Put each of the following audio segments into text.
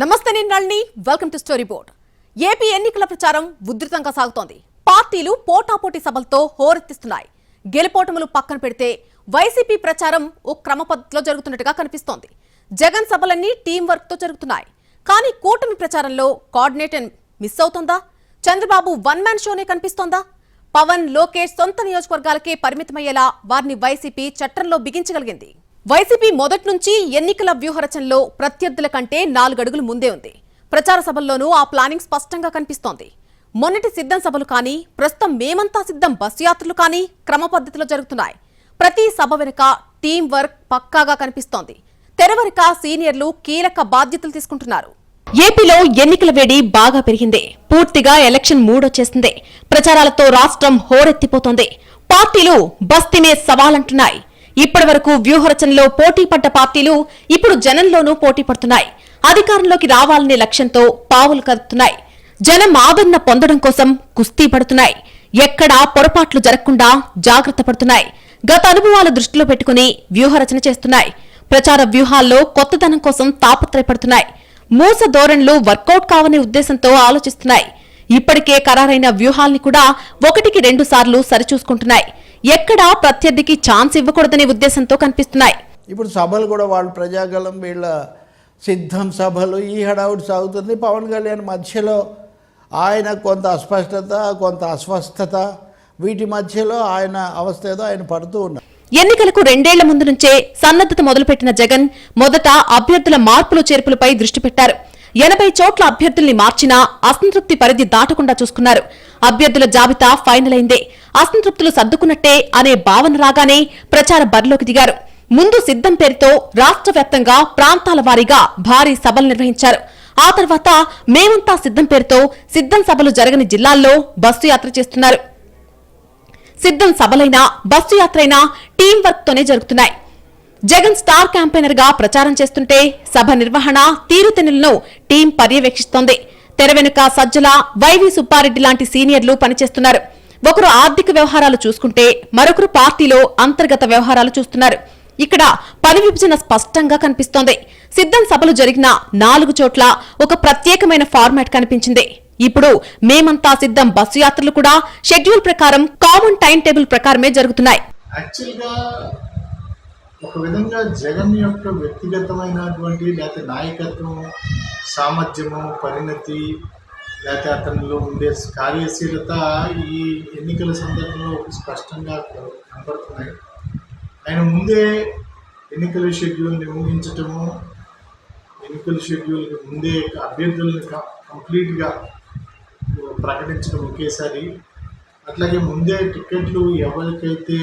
నమస్తే నేను Nalini welcome to story board. AP ఎన్నికల ప్రచారం ఉధృతంగా సాగుతోంది. పార్టీలు పోటాపోటీ సభలతో హోరెత్తిస్తున్నాయి. గెలుపోటములు పక్కన పెడితే వైసీపీ ప్రచారం ఓ క్రమపద్ధతిలో జరుగుతున్నట్టుగా కనిపిస్తోంది. జగన్ సభలన్నీ టీం వర్క్ తో జరుగుతున్నాయి. కానీ కూటమి ప్రచారంలో కోఆర్డినేషన్ మిస్ అవుతోందా? చంద్రబాబు వన్ మ్యాన్ షోనే కనిపిస్తోందా? పవన్, లోకేష్ సొంత నియోజకవర్గాలకే పరిమితమయ్యేలా వారిని వైసీపీ చట్టంలో బిగించగలిగింది. వైసీపీ మొదటి నుంచి ఎన్నికల వ్యూహరచనలో ప్రత్యర్థుల కంటే 4 అడుగులు ముందే ఉంది. ప్రచార సభల్లోనూ ఆ ప్లానింగ్ స్పష్టంగా కనిపిస్తోంది. మొన్నటి సిద్ధం సభలు కానీ, ప్రస్తుతం మేమంతా సిద్ధం బస్సు యాత్రలు కానీ క్రమపద్ధతిలో జరుగుతున్నాయి. ప్రతి సభ వెనుక టీం వర్క్ పక్కాగా కనిపిస్తోంది. తెరవెనుక సీనియర్లు కీలక బాధ్యతలు తీసుకుంటున్నారు. ఏపీలో ఎన్నికల వేడి బాగా పెరిగింది. పూర్తిగా ఎలక్షన్ మూడ్ వచ్చేసింది. ప్రచారాలతో రాష్ట్రం హోరెత్తిపోతోంది. పార్టీలు బస్తీనే సవాలంటున్నాయి. ఇప్పటి వరకు వ్యూహరచనలో పోటీ పడ్డ పార్టీలు ఇప్పుడు జనంలోనూ పోటీ పడుతున్నాయి. అధికారంలోకి రావాలనే లక్ష్యంతో పావులు కదుపుతున్నాయి. జనం ఆదరణ పొందడం కోసం కుస్తీ పడుతున్నాయి. ఎక్కడా పొరపాట్లు జరగకుండా జాగ్రత్త పడుతున్నాయి. గత అనుభవాలు దృష్టిలో పెట్టుకుని వ్యూహరచన చేస్తున్నాయి. ప్రచార వ్యూహాల్లో కొత్తదనం కోసం తాపత్రయపడుతున్నాయి. మూస ధోరణులు వర్కౌట్ కావనే ఉద్దేశంతో ఆలోచిస్తున్నాయి. ఇప్పటికే ఖరారైన వ్యూహాల్ని కూడా 1-2 సార్లు సరిచూసుకుంటున్నాయి. ఎక్కడా ప్రత్యర్థికి ఛాన్స్ ఇవ్వకూడదనే ఉద్దేశంతో కనిపిస్తున్నాయి. ఇప్పుడు సభలు కూడా వాళ్ళు ప్రజాగలం వీళ్ళ సిద్ధం సభలు ఈ హడావుడి సాగుతుంది. పవన్ కళ్యాణ్ మధ్యలో ఆయన కొంత అస్పష్టత, కొంత అస్వస్థత, వీటి మధ్యలో ఆయన అవస్థ ఏదో ఆయన పడుతూ ఉన్నారు. ఎన్నికలకు 2 ఏళ్ల ముందు నుంచే సన్నద్ధత మొదలుపెట్టిన జగన్ మొదట అభ్యర్థుల మార్పులు చేర్పులపై దృష్టి పెట్టారు. 80 చోట్ల అభ్యర్థుల్ని మార్చినా అసంతృప్తి పరిధి దాటకుండా చూసుకున్నారు. అభ్యర్థుల జాబితా ఫైనల్ అయిందే, అసంతృప్తులు సర్దుకున్నట్టే అనే భావన రాగానే ప్రచార బరిలోకి దిగారు. ముందు సిద్ధం పేరుతో రాష్ట్ర వ్యాప్తంగా ప్రాంతాల వారీగా భారీ సభలు నిర్వహించారు. ఆ తర్వాత మేమంతా సిద్ధం పేరుతో సిద్ధం సభలు జరగని జిల్లాల్లో బస్సు యాత్ర చేస్తున్నారు. సిద్ధం సభలైనా బస్సు యాత్రైనా టీం వర్క్ తోనే జరుగుతున్నాయి. జగన్ స్టార్ క్యాంపెయినర్ గా ప్రచారం చేస్తుంటే సభ నిర్వహణ, తీరుతెన్నులను టీం పర్యవేక్షిస్తోంది. తెర వెనుక సజ్జల, వైవి సుబ్బారెడ్డి లాంటి సీనియర్లు పనిచేస్తున్నారు. ఒకరు ఆర్థిక వ్యవహారాలు చూసుకుంటే మరొకరు పార్టీలో అంతర్గత వ్యవహారాలు చూస్తున్నారు. ఇక్కడ పని విభజన స్పష్టంగా కనిపిస్తోంది. సిద్ధం సభలు జరిగిన 4 చోట్ల ఒక ప్రత్యేకమైన ఫార్మాట్ కనిపించింది. ఇప్పుడు మేమంతా సిద్ధం బస్సు యాత్రలు కూడా షెడ్యూల్ ప్రకారం కామన్ టైం టేబుల్ ప్రకారమే జరుగుతున్నాయి. ఒక విధంగా జగన్ యొక్క వ్యక్తిగతమైనటువంటి లేకపోతే నాయకత్వం, సామర్థ్యము, పరిణతి, లేకపోతే అతనిలో ఉండే కార్యశీలత ఈ ఎన్నికల సందర్భంలో స్పష్టంగా కనబడుతున్నాయి. ఆయన ముందే ఎన్నికల షెడ్యూల్ని ఊహించటము, ఎన్నికల షెడ్యూల్కి ముందే అభ్యర్థులను కంప్లీట్గా ప్రకటించడం ఒకేసారి, అట్లాగే ముందే టికెట్లు ఎవరికైతే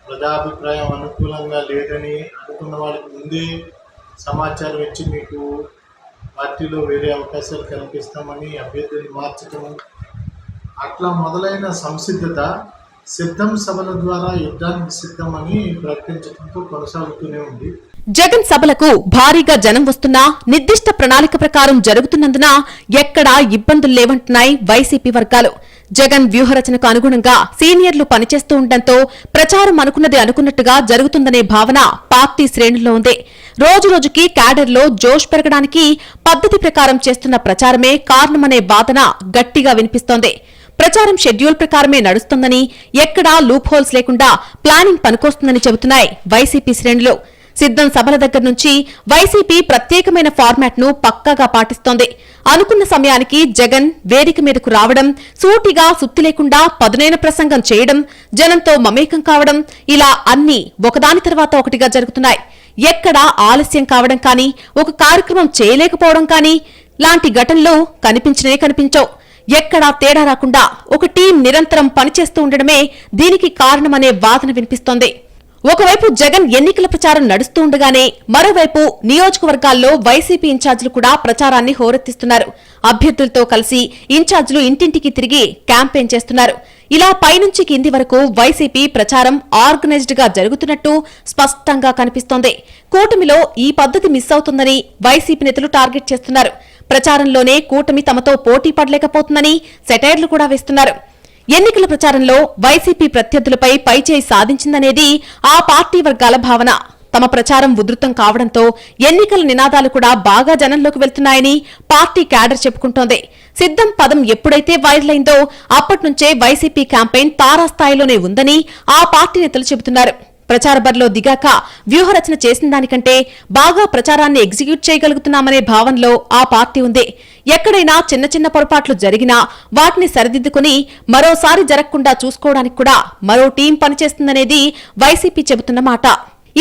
ప్రజాభిప్రాయం అనుకూలంగా లేదని అనుకున్న వాళ్ళకి ముందే సమాచారం ఇచ్చి మీకు పార్టీలో వేరే అవకాశాలు కల్పిస్తామని అభ్యర్థులను మార్చటము, అట్లా మొదలైన సంసిద్ధత సిద్ధం సభల ద్వారా యుద్ధానికి సిద్ధమని ప్రకటించడంతో కొనసాగుతూనే ఉంది. జగన్ సభలకు భారీగా జనం వస్తున్నా నిర్దిష్ట ప్రణాళిక ప్రకారం జరుగుతున్నందున ఎక్కడా ఇబ్బందులు లేవంటున్నాయి వైసీపీ వర్గాలు. జగన్ వ్యూహరచనకు అనుగుణంగా సీనియర్లు పనిచేస్తూ ఉండటంతో ప్రచారం అనుకున్నది అనుకున్నట్టుగా జరుగుతుందనే భావన పార్టీ శ్రేణుల్లో ఉంది. రోజురోజుకి క్యాడర్లో జోష్ పెరగడానికి పద్ధతి ప్రకారం చేస్తున్న ప్రచారమే కారణమనే వాదన గట్టిగా వినిపిస్తోంది. ప్రచారం షెడ్యూల్ ప్రకారమే నడుస్తోందని, ఎక్కడా లూప్ హోల్స్ లేకుండా ప్లానింగ్ పనికొస్తుందని చెబుతున్నాయి వైసీపీ శ్రేణులు. సిద్ధం సభల దగ్గర నుంచి వైసీపీ ప్రత్యేకమైన ఫార్మాట్ ను పక్కాగా పాటిస్తోంది. అనుకున్న సమయానికి జగన్ వేదిక మీదకు రావడం, సూటిగా సుత్తి లేకుండా పదునైన ప్రసంగం చేయడం, జనంతో మమేకం కావడం, ఇలా అన్ని ఒకదాని తర్వాత ఒకటిగా జరుగుతున్నాయి. ఎక్కడా ఆలస్యం కావడం కానీ, ఒక కార్యక్రమం చేయలేకపోవడం కానీ లాంటి ఘటనలు కనిపించవు. ఎక్కడా తేడా రాకుండా ఒక టీం నిరంతరం పనిచేస్తూ ఉండడమే దీనికి కారణమనే వాదన వినిపిస్తోంది. ఒకవైపు జగన్ ఎన్నికల ప్రచారం నడుస్తూ ఉండగానే మరోవైపు నియోజకవర్గాల్లో వైసీపీ ఇన్ఛార్జీలు కూడా ప్రచారాన్ని హోరెత్తిస్తున్నారు. అభ్యర్థులతో కలిసి ఇన్ఛార్జీలు ఇంటింటికి తిరిగి క్యాంపెయిన్ చేస్తున్నారు. ఇలా పైనుంచి కింది వరకు వైసీపీ ప్రచారం ఆర్గనైజ్డ్ గా జరుగుతున్నట్టు స్పష్టంగా కనిపిస్తోంది. కూటమిలో ఈ పద్ధతి మిస్ అవుతుందని వైసీపీ నేతలు టార్గెట్ చేస్తున్నారు. ప్రచారంలోనే కూటమి తమతో పోటీ పడలేకపోతుందని సెటైర్లు కూడా వేస్తున్నారు. ఎన్నికల ప్రచారంలో వైసీపీ ప్రత్యర్థులపై పైచేయి సాధించిందనేది ఆ పార్టీ వర్గాల భావన. తమ ప్రచారం ఉధృతం కావడంతో ఎన్నికల నినాదాలు కూడా బాగా జనంలోకి వెళ్తున్నాయని పార్టీ క్యాడర్ చెప్పుకుంటోంది. సిద్ధం పదం ఎప్పుడైతే వైరల్ అయిందో అప్పట్నుంచే వైసీపీ క్యాంపెయిన్ తారాస్థాయిలోనే ఉందని ఆ పార్టీ నేతలు చెబుతున్నారు. ప్రచార బరిలో దిగాక వ్యూహరచన చేసిన దానికంటే బాగా ప్రచారాన్ని ఎగ్జిక్యూట్ చేయగలుగుతున్నామనే భావనలో ఆ పార్టీ ఉంది. ఎక్కడైనా చిన్న చిన్న పొరపాట్లు జరిగినా వాటిని సరిదిద్దుకుని మరోసారి జరగకుండా చూసుకోవడానికి కూడా మరో టీం పనిచేస్తుందనేది వైసీపీ చెబుతున్న మాట.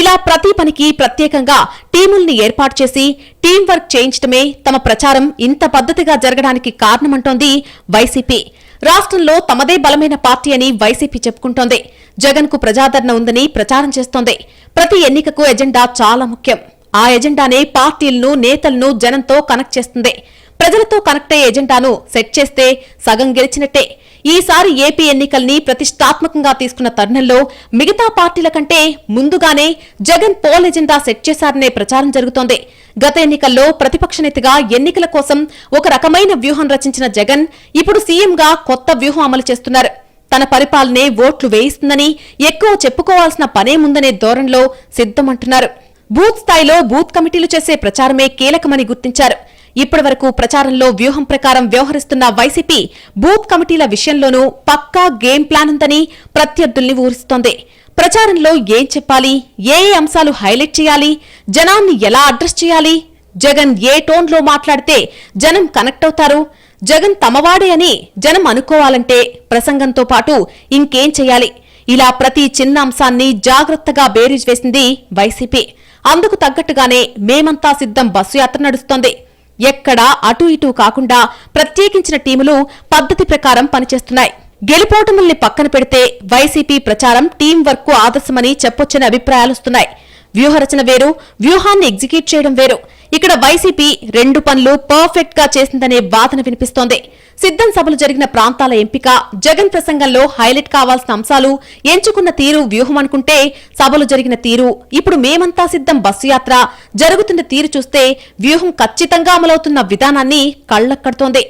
ఇలా ప్రతి పనికి ప్రత్యేకంగా టీముల్ని ఏర్పాటు చేసి టీం వర్క్ చేయించడమే తమ ప్రచారం ఇంత పద్ధతిగా జరగడానికి కారణమంటోంది వైసీపీ. రాష్ట్రంలో తమదే బలమైన పార్టీ అని వైసీపీ చెప్పుకుంటోంది. జగన్ కు ప్రజాదరణ ఉందని ప్రచారం చేస్తోంది. ప్రతి ఎన్నికకు ఎజెండా చాలా ముఖ్యం. ఆ ఎజెండానే పార్టీలను, నేతలను జనంతో కనెక్ట్ చేస్తుంది. ప్రజలతో కనెక్ట్ అయ్యే ఎజెండాను సెట్ చేస్తే సగం గెలిచినట్టే. ఈసారి ఏపీ ఎన్నికల్ని ప్రతిష్టాత్మకంగా తీసుకున్న తరుణంలో మిగతా పార్టీల కంటే ముందుగానే జగన్ పోల్ ఎజెండా సెట్ చేశారనే ప్రచారం జరుగుతోంది. గత ఎన్నికల్లో ప్రతిపక్ష నేతగా ఎన్నికల కోసం ఒక రకమైన వ్యూహం రచించిన జగన్ ఇప్పుడు సీఎంగా కొత్త వ్యూహం అమలు చేస్తున్నారు. తన పరిపాలనే ఓట్లు వేయిస్తుందని, ఎక్కువ చెప్పుకోవాల్సిన పనేముందనే ధోరణిలో సిద్ధమంటున్నారు. బూత్ స్థాయిలో బూత్ కమిటీలు చేసే ప్రచారమే కీలకమని గుర్తించారు. ఇప్పటి వరకు ప్రచారంలో వ్యూహం ప్రకారం వ్యవహరిస్తున్న వైసీపీ బూత్ కమిటీల విషయంలోనూ పక్కా గేమ్ ప్లాన్ ఉందని ప్రత్యర్థుల్ని ఊరిస్తోంది. ప్రచారంలో ఏం చెప్పాలి, ఏ అంశాలు హైలైట్ చేయాలి, జనాన్ని ఎలా అడ్రస్ చేయాలి, జగన్ ఏ టోన్లో మాట్లాడితే జనం కనెక్ట్ అవుతారు, జగన్ తమవాడే అని జనం అనుకోవాలంటే ప్రసంగంతో పాటు ఇంకేం చేయాలి, ఇలా ప్రతి చిన్న అంశాన్ని జాగ్రత్తగా బేరీజ్ వేసింది వైసీపీ. అందుకు తగ్గట్టుగానే మేమంతా సిద్ధం బస్సు యాత్ర నడుస్తోంది. ఎక్కడా అటు ఇటు కాకుండా ప్రత్యేకించిన టీములు పద్ధతి ప్రకారం పనిచేస్తున్నాయి. గెలుపోటముల్ని పక్కన పెడితే వైసీపీ ప్రచారం టీం వర్క్ కు ఆదర్శమని చెప్పొచ్చని అభిప్రాయాలొస్తున్నాయి. వ్యూహరచన వేరు, వ్యూహాన్ని ఎగ్జిక్యూట్ చేయడం వేరు. ఇక్కడ వైసీపీ రెండు పనులు పర్ఫెక్ట్ గా చేసిందనే వాదన వినిపిస్తోంది. సిద్ధం సభలు జరిగిన ప్రాంతాల ఎంపిక, జగన్ ప్రసంగంలో హైలైట్ కావాల్సిన అంశాలు, ఎంచుకున్న తీరు వ్యూహం అనుకుంటే సభలు జరిగిన తీరు, ఇప్పుడు మేమంతా సిద్ధం బస్సు యాత్ర జరుగుతున్న తీరు చూస్తే వ్యూహం ఖచ్చితంగా అమలవుతున్న విధానాన్ని కళ్లక్కడుతోంది.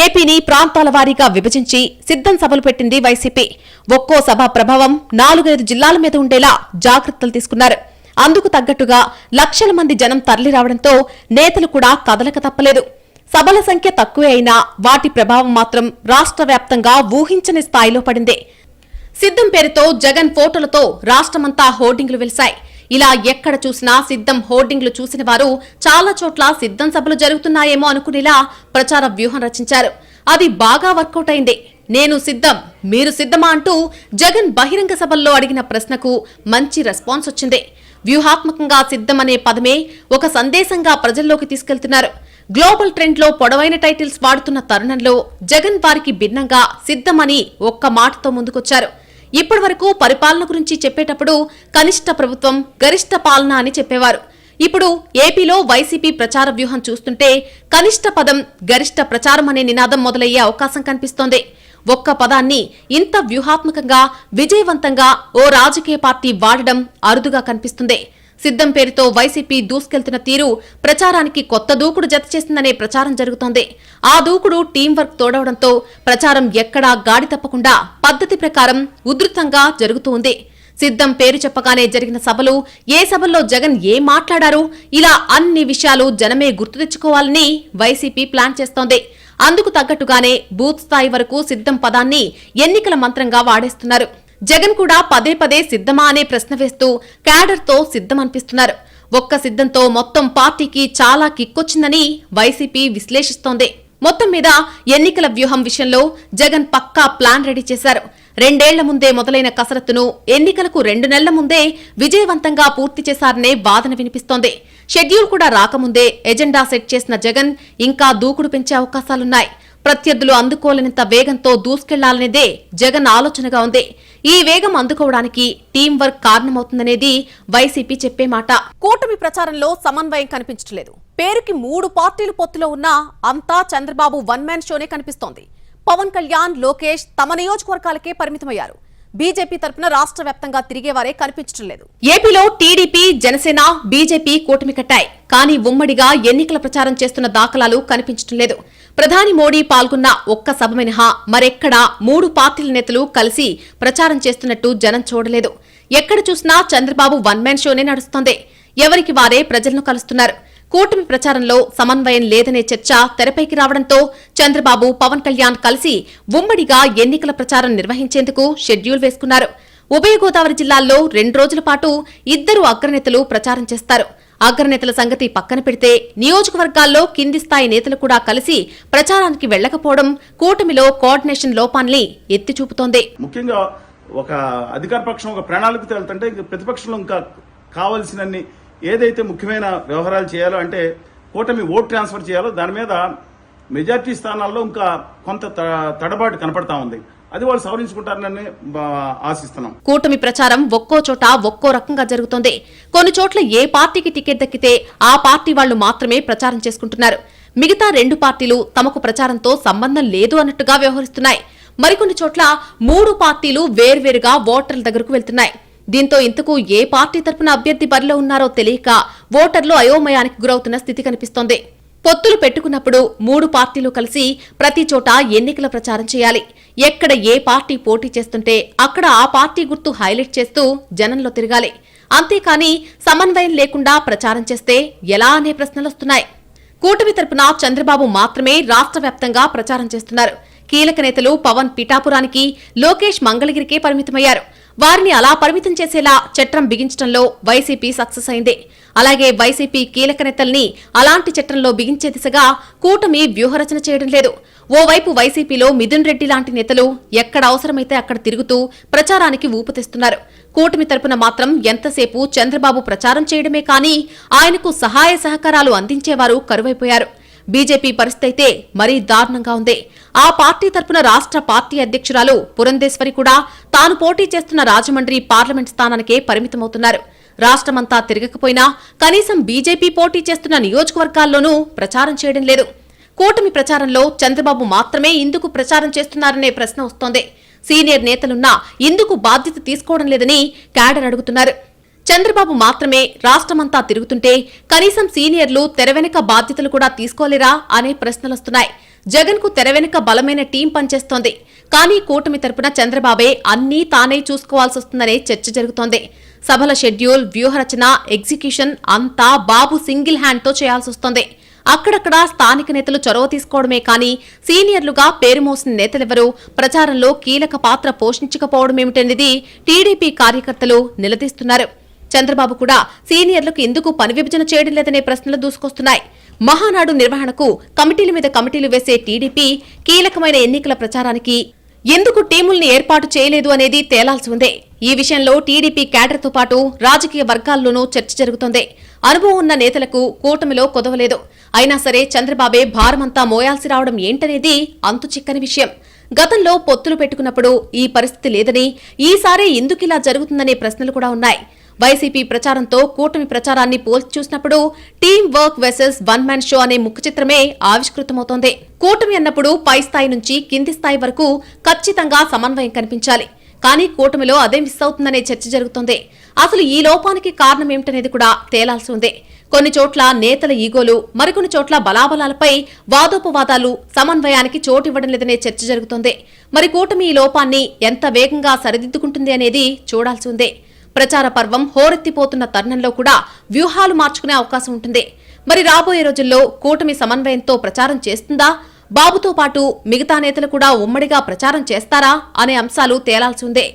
ఏపీని ప్రాంతాల వారీగా విభజించి సిద్ధం సభలు పెట్టింది వైసీపీ. ఒక్కో సభ ప్రభావం 4-5 జిల్లాల మీద ఉండేలా జాగ్రత్తలు తీసుకున్నారు. అందుకు తగ్గట్టుగా లక్షల మంది జనం తరలి రావడంతో నేతలు కూడా కదలక తప్పలేదు. సభల సంఖ్య తక్కువే అయినా వాటి ప్రభావం మాత్రం రాష్ట్ర వ్యాప్తంగా ఊహించని స్థాయిలో పడింది. సిద్ధం పేరుతో జగన్ ఫోటోలతో రాష్ట్రమంతా హోర్డింగ్లు వెలిశాయి. ఇలా ఎక్కడ చూసినా సిద్ధం హోర్డింగ్లు చూసిన వారు చాలా చోట్ల సిద్ధం సభలు జరుగుతున్నాయేమో అనుకునేలా ప్రచార వ్యూహం రచించారు. అది బాగా వర్కౌట్ అయింది. నేను సిద్ధం, మీరు సిద్ధమా అంటూ జగన్ బహిరంగ సభల్లో అడిగిన ప్రశ్నకు మంచి రెస్పాన్స్ వచ్చింది. వ్యూహాత్మకంగా సిద్ధం అనే పదమే ఒక సందేశంగా ప్రజల్లోకి తీసుకెళ్తున్నారు. గ్లోబల్ ట్రెండ్ లో పొడవైన టైటిల్స్ వాడుతున్న తరుణంలో జగన్ వారికి భిన్నంగా సిద్ధమని ఒక్క మాటతో ముందుకొచ్చారు. ఇప్పటి వరకు పరిపాలన గురించి చెప్పేటప్పుడు కనిష్ట ప్రభుత్వం, గరిష్ట పాలన అని చెప్పేవారు. ఇప్పుడు ఏపీలో వైసీపీ ప్రచార వ్యూహం చూస్తుంటే కనిష్ట పదం, గరిష్ట ప్రచారం అనే నినాదం మొదలయ్యే అవకాశం కనిపిస్తోంది. ఒక్క పదాన్ని ఇంత వ్యూహాత్మకంగా, విజయవంతంగా ఓ రాజకీయ పార్టీ వాడడం అరుదుగా కనిపిస్తుంది. సిద్ధం పేరుతో వైసీపీ దూసుకెళ్తున్న తీరు ప్రచారానికి కొత్త దూకుడు జతచేసిందనే ప్రచారం జరుగుతోంది. ఆ దూకుడు టీం వర్క్ తోడవడంతో ప్రచారం ఎక్కడా గాడి తప్పకుండా పద్ధతి ప్రకారం ఉధృతంగా జరుగుతూ ఉంది. సిద్ధం పేరు చెప్పగానే జరిగిన సభలు, ఏ సభల్లో జగన్ ఏం మాట్లాడారు, ఇలా అన్ని విషయాలు జనమే గుర్తు తెచ్చుకోవాలని వైసీపీ ప్లాన్ చేస్తోంది. అందుకు తగ్గట్టుగానే బూత్ స్థాయి వరకు సిద్ధం పదాన్ని ఎన్నికల మంత్రంగా వాడేస్తున్నారు. జగన్ కూడా పదే పదే సిద్ధమా అనే ప్రశ్న వేస్తూ క్యాడర్తో సిద్ధమనిపిస్తున్నారు. ఒక్క సిద్ధంతో మొత్తం పార్టీకి చాలా కిక్కొచ్చిందని వైసీపీ విశ్లేషిస్తోంది. మొత్తం మీద ఎన్నికల వ్యూహం విషయంలో జగన్ పక్కా ప్లాన్ రెడీ చేశారు. 2 ఏళ్ల ముందే మొదలైన కసరత్తును ఎన్నికలకు 2 నెలల ముందే విజయవంతంగా పూర్తి చేశారనే వాదన వినిపిస్తోంది. షెడ్యూల్ కూడా రాకముందే ఎజెండా సెట్ చేసిన జగన్ ఇంకా దూకుడు పెంచే అవకాశాలున్నాయి. ప్రత్యర్థులు అందుకోలేనంత వేగంతో దూసుకెళ్లాలనేదే జగన్ ఆలోచనగా ఉంది. ఈ వేగం అందుకోవడానికి టీం వర్క్ కారణమవుతుందనేది వైసీపీ చెప్పే మాట. కూటమి ప్రచారంలో సమన్వయం కనిపించట్లేదు. పేరుకి 3 పార్టీలు పొత్తులో ఉన్నా అంతా చంద్రబాబు వన్ మ్యాన్ షోనే కనిపిస్తోంది. పవన్ కళ్యాణ్, లోకేష్ తమ నియోజకవర్గాలకే పరిమితమయ్యారు. బీజేపీ తరపున రాష్ట్ర వ్యాప్తంగా తిరిగేవారే కనిపించడం లేదు. ఏపీలో టీడీపీ, జనసేన, బీజేపీ కూటమి కట్టాయి. కానీ ఉమ్మడిగా ఎన్నికల ప్రచారం చేస్తున్న దాఖలాలు కనిపించడం లేదు. ప్రధాని మోడీ పాల్గొన్న ఒక్క సభ మినహా మరెక్కడా 3 పార్టీల నేతలు కలిసి ప్రచారం చేస్తున్నట్టు జనం చూడలేదు. ఎక్కడ చూసినా చంద్రబాబు వన్ మ్యాన్ షోనే నడుస్తోంది. ఎవరికి వారే ప్రజలను కలుస్తున్నారు. కూటమి ప్రచారంలో సమన్వయం లేదనే చర్చ తెరపైకి రావడంతో చంద్రబాబు, పవన్ కళ్యాణ్ కలిసి ఉమ్మడిగా ఎన్నికల ప్రచారం నిర్వహించేందుకు షెడ్యూల్ వేసుకున్నారు. ఉభయ గోదావరి జిల్లాల్లో 2 రోజుల పాటు ఇద్దరు అగ్రనేతలు ప్రచారం చేస్తారు. అగ్రనేతల సంగతి పక్కన పెడితే నియోజకవర్గాల్లో కింది స్థాయి నేతలు కూడా కలిసి ప్రచారానికి వెళ్లకపోవడం కూటమిలో కోఆర్డినేషన్ లోపాన్ని ఎత్తి చూపుతోంది. ముఖ్యంగా ఒక అధికార పక్షం ఒక ప్రణాళికతో వెళ్తుంటే ఇంకా ప్రతిపక్షంలో ఇంకా కావాల్సినన్ని ఏదైతే ముఖ్యమైన వ్యవహారాలు చేయాలో అంటే కూటమి ఓట్ ట్రాన్స్ఫర్ చేయాలో దాని మీద మెజార్టీ స్థానాల్లో ఇంకా కొంత తడబాటు కనపడతా ఉంది. అది వాళ్ళు సవరించుకుంటారని ఆశిస్తున్నాం. కూటమి ప్రచారం ఒక్కో చోట ఒక్కో రకంగా జరుగుతోంది. కొన్ని చోట్ల ఏ పార్టీకి టికెట్ దక్కితే ఆ పార్టీ వాళ్లు మాత్రమే ప్రచారం చేసుకుంటున్నారు. మిగతా 2 పార్టీలు తమకు ప్రచారంతో సంబంధం లేదు అన్నట్టుగా వ్యవహరిస్తున్నాయి. మరికొన్ని చోట్ల 3 పార్టీలు వేర్వేరుగా ఓటర్ల దగ్గరకు వెళ్తున్నాయి. దీంతో ఇంతకు ఏ పార్టీ తరపున అభ్యర్థి బరిలో ఉన్నారో తెలియక ఓటర్లు అయోమయానికి గురవుతున్న స్థితి కనిపిస్తోంది. పొత్తులు పెట్టుకున్నప్పుడు 3 పార్టీలు కలిసి ప్రతి చోట ఎన్నికల ప్రచారం చేయాలి. ఎక్కడ ఏ పార్టీ పోటీ చేస్తుంటే అక్కడ ఆ పార్టీ గుర్తు హైలైట్ చేస్తూ జనంలో తిరగాలి. అంతేకాని సమన్వయం లేకుండా ప్రచారం చేస్తే ఎలా అనే ప్రశ్నలొస్తున్నాయి. కూటమి తరపున చంద్రబాబు మాత్రమే రాష్ట్ర వ్యాప్తంగా ప్రచారం చేస్తున్నారు. కీలక నేతలు పవన్ పిఠాపురానికి, లోకేష్ మంగళగిరికే పరిమితమయ్యారు. వారిని అలా పరిమితం చేసేలా చట్టం బిగించడంలో వైసీపీ సక్సెస్ అయింది. అలాగే వైసీపీ కీలక నేతల్ని అలాంటి చట్టంలో బిగించే దిశగా కూటమి వ్యూహరచన చేయడం లేదు. ఓవైపు వైసీపీలో మిథున్ రెడ్డి లాంటి నేతలు ఎక్కడ అవసరమైతే అక్కడ తిరుగుతూ ప్రచారానికి ఊపు తెస్తున్నారు. కూటమి తరపున మాత్రం ఎంతసేపు చంద్రబాబు ప్రచారం చేయడమే కానీ ఆయనకు సహాయ సహకారాలు అందించేవారు కరువైపోయారు. బీజేపీ పరిస్థితి అయితే మరీ దారుణంగా ఉంది. ఆ పార్టీ తరపున రాష్ట్ర పార్టీ అధ్యక్షురాలు పురంధేశ్వరి కూడా తాను పోటీ చేస్తున్న రాజమండ్రి పార్లమెంట్ స్థానానికే పరిమితమవుతున్నారు. రాష్ట్రమంతా తిరగకపోయినా కనీసం బీజేపీ పోటీ చేస్తున్న నియోజకవర్గాల్లోనూ ప్రచారం చేయడం లేదు. కూటమి ప్రచారంలో చంద్రబాబు మాత్రమే ఇందుకు ప్రచారం చేస్తున్నారనే ప్రశ్న వస్తోంది. సీనియర్ నేతలున్నా ఇందుకు బాధ్యత తీసుకోవడం లేదని క్యాడర్ అడుగుతున్నారు. చంద్రబాబు మాత్రమే రాష్ట్రమంతా తిరుగుతుంటే కనీసం సీనియర్లు తెరవెనుక బాధ్యతలు కూడా తీసుకోలేరా అనే ప్రశ్నలొస్తున్నాయి. జగన్ కు తెరవెనుక బలమైన టీం పనిచేస్తోంది. కానీ కూటమి తరపున చంద్రబాబే అన్నీ తానే చూసుకోవాల్సి వస్తుందనే చర్చ జరుగుతోంది. సభల షెడ్యూల్, వ్యూహరచన, ఎగ్జిక్యూషన్ అంతా బాబు సింగిల్ హ్యాండ్ తో చేయాల్సి వస్తోంది. అక్కడక్కడ స్థానిక నేతలు చొరవ తీసుకోవడమే కానీ సీనియర్లుగా పేరు మోసిన నేతలెవరూ ప్రచారంలో కీలక పాత్ర పోషించకపోవడమేమిటనేది టీడీపీ కార్యకర్తలు నిలదీస్తున్నారు. చంద్రబాబు కూడా సీనియర్లకు ఎందుకు పని విభజన చేయడం లేదనే ప్రశ్నలు దూసుకొస్తున్నాయి. మహానాడు నిర్వహణకు కమిటీల మీద కమిటీలు వేసే టీడీపీ కీలకమైన ఎన్నికల ప్రచారానికి ఎందుకు టీముల్ని ఏర్పాటు చేయలేదు అనేది తేలాల్సి ఉంది. ఈ విషయంలో టీడీపీ క్యాడర్తో పాటు రాజకీయ వర్గాల్లోనూ చర్చ జరుగుతోంది. అనుభవం ఉన్న నేతలకు కూటమిలో కొదవలేదు. అయినా సరే చంద్రబాబే భారమంతా మోయాల్సి రావడం ఏంటనేది అంతు చిక్కని విషయం. గతంలో పొత్తులు పెట్టుకున్నప్పుడు ఈ పరిస్థితి లేదని, ఈసారి ఎందుకిలా జరుగుతుందనే ప్రశ్నలు కూడా ఉన్నాయి. వైసీపీ ప్రచారంతో కూటమి ప్రచారాన్ని పోల్చి చూసినప్పుడు team work versus one man show అనే ముఖ్య చిత్రమే ఆవిష్కృతమవుతోంది. కూటమి అన్నప్పుడు పై స్థాయి నుంచి కింది స్థాయి వరకు ఖచ్చితంగా సమన్వయం కనిపించాలి. కానీ కూటమిలో అదే మిస్ అవుతుందనే చర్చ జరుగుతోంది. అసలు ఈ లోపానికి కారణమేమిటనేది కూడా తేలాల్సి ఉంది. కొన్ని చోట్ల నేతల ఈగోలు, మరికొన్ని చోట్ల బలాబలాలపై వాదోపవాదాలు సమన్వయానికి చోటివ్వడం లేదనే చర్చ జరుగుతోంది. మరి కూటమి ఈ లోపాన్ని ఎంత వేగంగా సరిదిద్దుకుంటుంది అనేది చూడాల్సి ఉంది. ప్రచార పర్వం హోరెత్తిపోతున్న తరుణంలో కూడా వ్యూహాలు మార్చుకునే అవకాశం ఉంటుంది. మరి రాబోయే రోజుల్లో కూటమి సమన్వయంతో ప్రచారం చేస్తుందా? బాబుతో పాటు మిగతా నేతలు కూడా ఉమ్మడిగా ప్రచారం చేస్తారా అనే అంశాలు తేలాల్సి ఉంది.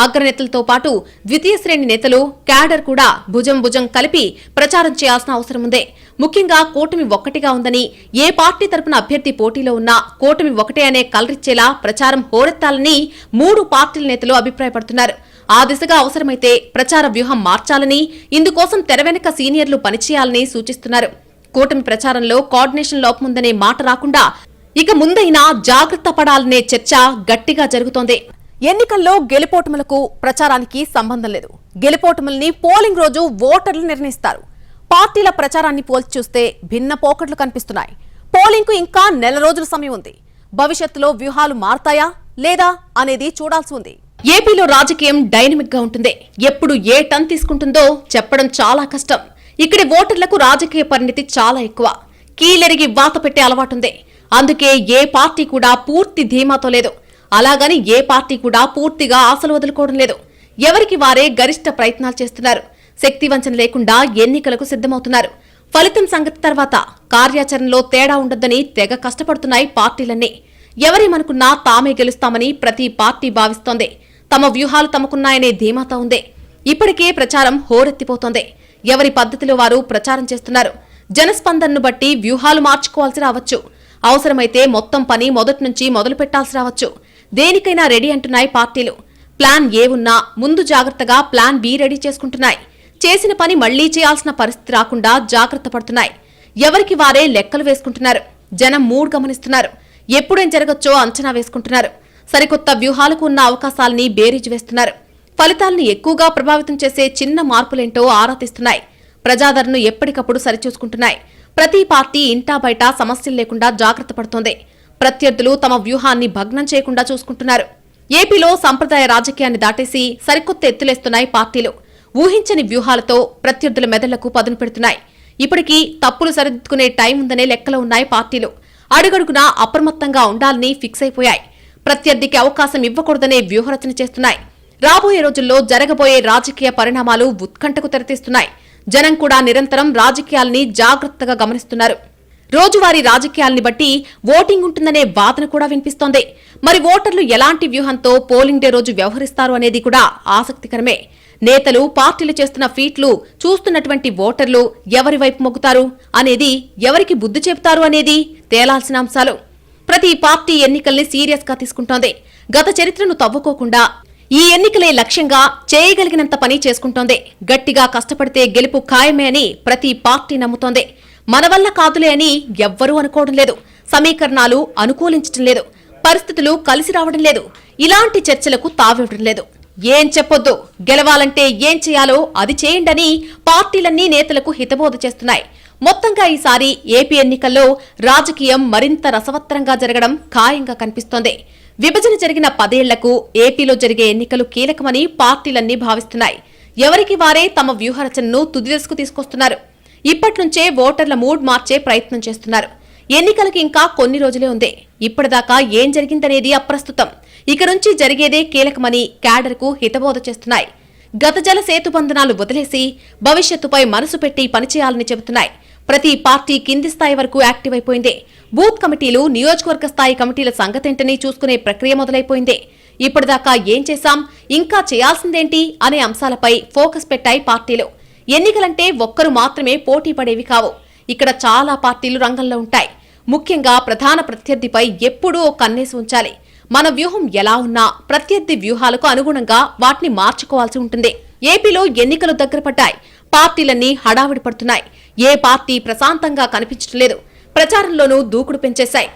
అగ్రనేతలతో పాటు ద్వితీయ శ్రేణి నేతలు, క్యాడర్ కూడా భుజం భుజం కలిపి ప్రచారం చేయాల్సిన అవసరం ఉంది. ముఖ్యంగా కూటమి ఒక్కటిగా ఉందని, ఏ పార్టీ తరపున అభ్యర్థి పోటీలో ఉన్నా కూటమి ఒకటే అనే కలరిచ్చేలా ప్రచారం హోరెత్తాలని 3 పార్టీల నేతలు అభిప్రాయపడుతున్నారు. ఆ దిశగా అవసరమైతే ప్రచార వ్యూహం మార్చాలని, ఇందుకోసం తెరవెనుక సీనియర్లు పనిచేయాలని సూచిస్తున్నారు. కూటమి ప్రచారంలో కోఆర్డినేషన్ లోపముందనే మాట రాకుండా ఇక ముందైనా జాగ్రత్త పడాలనే చర్చ గట్టిగా జరుగుతోంది. ఎన్నికల్లో గెలుపోటములకు ప్రచారానికి సంబంధం లేదు. గెలుపోటముల్ని పోలింగ్ రోజు ఓటర్లు నిర్ణయిస్తారు. పార్టీల ప్రచారాన్ని పోల్చి చూస్తే భిన్న పోకట్లు కనిపిస్తున్నాయి. పోలింగ్ కు ఇంకా నెల రోజుల సమయం ఉంది. భవిష్యత్తులో వ్యూహాలు మారతాయా లేదా అనేది చూడాల్సి ఉంది. ఏపీలో రాజకీయం డైనమిక్ గా ఉంటుంది. ఎప్పుడు ఏ టర్న్ తీసుకుంటుందో చెప్పడం చాలా కష్టం. ఇక్కడి ఓటర్లకు రాజకీయ పరిణితి చాలా ఎక్కువ. కీలెరిగి వాత పెట్టే అలవాటుంది. అందుకే ఏ పార్టీ కూడా పూర్తి ధీమాతో లేదు. అలాగని ఏ పార్టీ కూడా పూర్తిగా ఆశలు వదులుకోవడం లేదు. ఎవరికి వారే గరిష్ట ప్రయత్నాలు చేస్తున్నారు. శక్తివంచన లేకుండా ఎన్నికలకు సిద్ధమవుతున్నారు. ఫలితం సంగతి తర్వాత కార్యాచరణలో తేడా ఉండొద్దని తెగ కష్టపడుతున్నాయి పార్టీలన్నీ. ఎవరేమనుకున్నా తామే గెలుస్తామని ప్రతి పార్టీ భావిస్తోంది. తమ వ్యూహాలు తమకున్నాయనే ధీమాతో ఉంది. ఇప్పటికే ప్రచారం హోరెత్తిపోతోంది. ఎవరి పద్ధతిలో వారు ప్రచారం చేస్తున్నారు. జనస్పందనను బట్టి వ్యూహాలు మార్చుకోవాల్సి రావచ్చు. అవసరమైతే మొత్తం పని మొదటి నుంచి మొదలు పెట్టాల్సి రావచ్చు. దేనికైనా రెడీ అంటున్నాయి పార్టీలు. ప్లాన్ ఏ ఉన్నా ముందు జాగ్రత్తగా ప్లాన్ బి రెడీ చేసుకుంటున్నాయి. చేసిన పని మళ్లీ చేయాల్సిన పరిస్థితి రాకుండా జాగ్రత్త పడుతున్నాయి. ఎవరికి వారే లెక్కలు వేసుకుంటున్నారు. జనం మూడ్ గమనిస్తున్నారు. ఎప్పుడేం జరగచ్చో అంచనా వేసుకుంటున్నారు. సరికొత్త వ్యూహాలకు ఉన్న అవకాశాలని బేరీజు వేస్తున్నారు. ఫలితాలను ఎక్కువగా ప్రభావితం చేసే చిన్న మార్పులేంటో ఆరా తీస్తున్నాయి. ప్రజాదరణను ఎప్పటికప్పుడు సరిచూసుకుంటున్నాయి. ప్రతి పార్టీ ఇంటా బయట సమస్యలు లేకుండా జాగ్రత్త పడుతోంది. ప్రత్యర్థులు తమ వ్యూహాన్ని భగ్నం చేయకుండా చూసుకుంటున్నారు. ఏపీలో సంప్రదాయ రాజకీయాన్ని దాటేసి సరికొత్త ఎత్తులేస్తున్నాయి పార్టీలు. ఊహించని వ్యూహాలతో ప్రత్యర్థుల మెదళ్లకు పదును పెడుతున్నాయి. ఇప్పటికీ తప్పులు సరిదిద్దుకునే టైం ఉందనే లెక్కలో ఉన్నాయి పార్టీలు. అడుగడుగునా అప్రమత్తంగా ఉండాలని ఫిక్స్ అయిపోయాయి. ప్రత్యర్థికి అవకాశం ఇవ్వకూడదనే వ్యూహరచన చేస్తున్నాయి. రాబోయే రోజుల్లో జరగబోయే రాజకీయ పరిణామాలు ఉత్కంఠకు తెరతీస్తున్నాయి. జనం కూడా నిరంతరం రాజకీయాల్ని జాగ్రత్తగా గమనిస్తున్నారు. రోజువారీ రాజకీయాల్ని బట్టి ఓటింగ్ ఉంటుందనే వాదన కూడా వినిపిస్తోంది. మరి ఓటర్లు ఎలాంటి వ్యూహంతో పోలింగ్ డే రోజు వ్యవహరిస్తారు అనేది కూడా ఆసక్తికరమే. నేతలు పార్టీలు చేస్తున్న ఫీట్లు చూస్తున్నటువంటి ఓటర్లు ఎవరి వైపు మొగ్గుతారు అనేది, ఎవరికి బుద్ధి చెబుతారు అనేది తేలాల్సిన అంశాలు. ప్రతి పార్టీ ఎన్నికల్ని సీరియస్ గా తీసుకుంటోంది. గత చరిత్రను తవ్వుకోకుండా ఈ ఎన్నికలే లక్ష్యంగా చేయగలిగినంత పని చేసుకుంటోంది. గట్టిగా కష్టపడితే గెలుపు ఖాయమే అని ప్రతి పార్టీ నమ్ముతోంది. మన వల్ల కాదులే అని ఎవ్వరూ అనుకోవడం లేదు. సమీకరణాలు అనుకూలించడం లేదు. పరిస్థితులు కలిసి రావడం లేదు. ఇలాంటి చర్చలకు తావివ్వడం లేదు. ఏం చెప్పొద్దు, గెలవాలంటే ఏం చేయాలో అది చేయండని పార్టీలన్నీ నేతలకు హితబోధ చేస్తున్నాయి. మొత్తంగా ఈసారి ఏపీ ఎన్నికల్లో రాజకీయం మరింత రసవత్తరంగా జరగడం ఖాయంగా కనిపిస్తోంది. విభజన జరిగిన 10 ఏళ్లకు ఏపీలో జరిగే ఎన్నికలు కీలకమని పార్టీలన్నీ భావిస్తున్నాయి. ఎవరికి వారే తమ వ్యూహరచనను తుది దశకు తీసుకొస్తున్నారు. ఇప్పట్నుంచే ఓటర్ల మూడ్ మార్చే ప్రయత్నం చేస్తున్నారు. ఎన్నికలకు ఇంకా కొన్ని రోజులే ఉంది. ఇప్పటిదాకా ఏం జరిగిందనేది అప్రస్తుతం. ఇక నుంచి జరిగేదే కీలకమని క్యాడర్కు హితబోధ చేస్తున్నాయి. గత జల సేతుబంధనాలు వదిలేసి భవిష్యత్తుపై మనసు పెట్టి పనిచేయాలని చెబుతున్నాయి. ప్రతి పార్టీ కింది స్థాయి వరకు యాక్టివ్ అయిపోయింది. బూత్ కమిటీలు, నియోజకవర్గ స్థాయి కమిటీల సంగతేంటని చూసుకునే ప్రక్రియ మొదలైపోయింది. ఇప్పటిదాకా ఏం చేశాం, ఇంకా చేయాల్సిందేంటి అనే అంశాలపై ఫోకస్ పెట్టాయి పార్టీలు. ఎన్నికలంటే ఒక్కరు మాత్రమే పోటీ పడేవి కావు. ఇక్కడ చాలా పార్టీలు రంగంలో ఉంటాయి. ముఖ్యంగా ప్రధాన ప్రత్యర్థిపై ఎప్పుడూ ఓ కన్నేసి ఉంచాలి. మన వ్యూహం ఎలా ఉన్నా ప్రత్యర్థి వ్యూహాలకు అనుగుణంగా వాటిని మార్చుకోవాల్సి ఉంటుంది. ఏపీలో ఎన్నికలు దగ్గర పడ్డాయి. పార్టీలన్నీ హడావిడి పడుతున్నాయి. ఏ పార్టీ ప్రశాంతంగా కనిపించడం లేదు. ప్రచారంలోనూ దూకుడు పెంచేశాయి.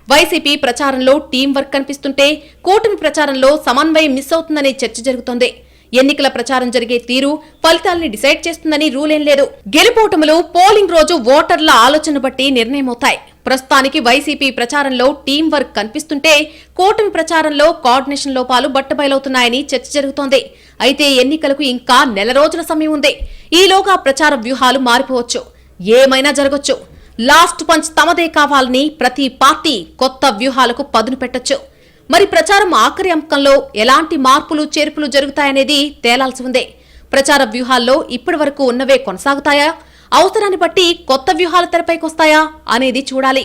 వైసీపీ ప్రచారంలో టీం వర్క్ కనిపిస్తుంటే కూటమి ప్రచారంలో సమన్వయం మిస్ అవుతుందనే చర్చ జరుగుతోంది. ఎన్నికల ప్రచారం జరిగే తీరు ఫలితాల్ని డిసైడ్ చేస్తుందని రూలేం లేదు. గెలుపోటములు పోలింగ్ రోజు ఓటర్ల ఆలోచన బట్టి నిర్ణయమవుతాయి. ప్రస్తుతానికి వైసీపీ ప్రచారంలో టీం వర్క్ కనిపిస్తుంటే కూటమి ప్రచారంలో కోఆర్డినేషన్ లోపాలు బట్టబయలవుతున్నాయని చర్చ జరుగుతోంది. అయితే ఎన్నికలకు ఇంకా నెల రోజుల సమయం ఉంది. ఈలోగా ప్రచార వ్యూహాలు మారిపోవచ్చు. ఏమైనా జరగొచ్చు. లాస్ట్ పంచ్ తమదే కావాలని ప్రతి పార్టీ కొత్త వ్యూహాలకు పదును పెట్టొచ్చు. మరి ప్రచారం ఆఖరి అంకంలో ఎలాంటి మార్పులు చేర్పులు జరుగుతాయనేది తేలాల్సి ఉంది. ప్రచార వ్యూహాల్లో ఇప్పటి వరకు ఉన్నవే కొనసాగుతాయా, అవసరాన్ని బట్టి కొత్త వ్యూహాలు తెరపైకొస్తాయా అనేది చూడాలి.